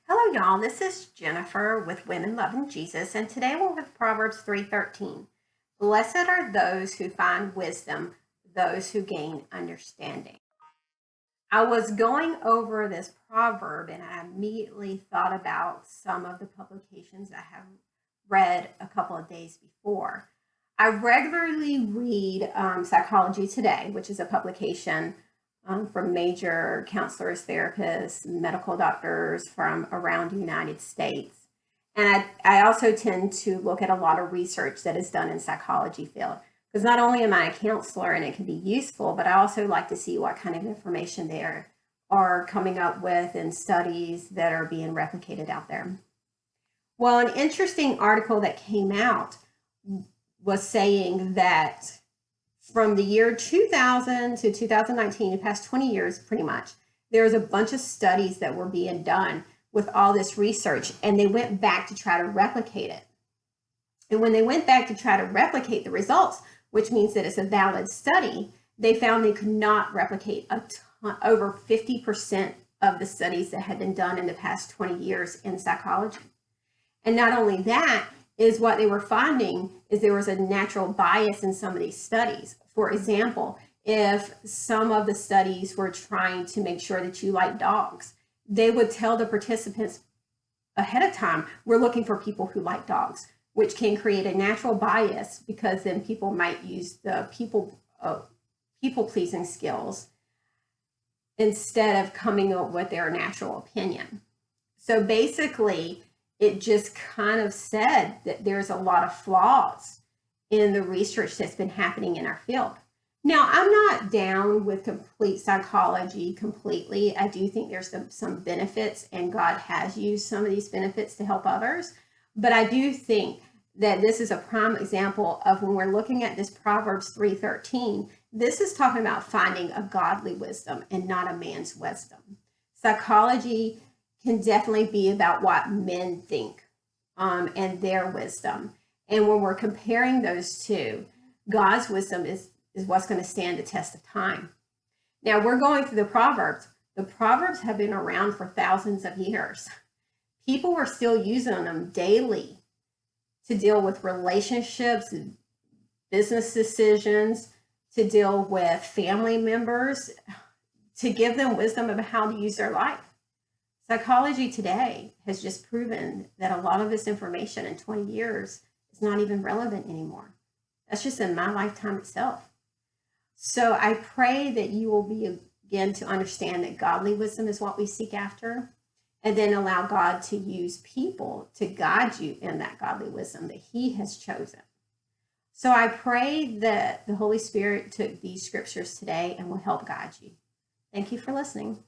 Hello, y'all. This is Jennifer with Women Loving Jesus, and today we're with Proverbs 3:13. Blessed are those who find wisdom, those who gain understanding. I was going over this proverb and I immediately thought about some of the publications I have read a couple of days before. I regularly read Psychology Today, which is a publication from major counselors, therapists, medical doctors from around the United States. And I also tend to look at a lot of research that is done in psychology field because not only am I a counselor and it can be useful, but I also like to see what kind of information they are coming up with and studies that are being replicated out there. Well, an interesting article that came out was saying that from the year 2000 to 2019, the past 20 years pretty much, there was a bunch of studies that were being done with all this research, and they went back to try to replicate it. And when they went back to try to replicate the results, which means that it's a valid study, they found they could not replicate over 50% of the studies that had been done in the past 20 years in psychology. And not only that, is what they were finding is there was a natural bias in some of these studies. For example, if some of the studies were trying to make sure that you like dogs, they would tell the participants ahead of time, we're looking for people who like dogs, which can create a natural bias because then people might use the people-pleasing skills instead of coming up with their natural opinion. So basically, it just kind of said that there's a lot of flaws in the research that's been happening in our field. Now, I'm not down with complete psychology completely. I do think there's some benefits, and God has used some of these benefits to help others. But I do think that this is a prime example of when we're looking at this Proverbs 3:13, this is talking about finding a godly wisdom and not a man's wisdom. Psychology can definitely be about what men think and their wisdom. And when we're comparing those two, God's wisdom is what's going to stand the test of time. Now, we're going through the Proverbs. The Proverbs have been around for thousands of years. People were still using them daily to deal with relationships, business decisions, to deal with family members, to give them wisdom about how to use their life. Psychology today has just proven that a lot of this information in 20 years is not even relevant anymore. That's just in my lifetime itself. So I pray that you will begin to understand that godly wisdom is what we seek after, and then allow God to use people to guide you in that godly wisdom that He has chosen. So I pray that the Holy Spirit took these scriptures today and will help guide you. Thank you for listening.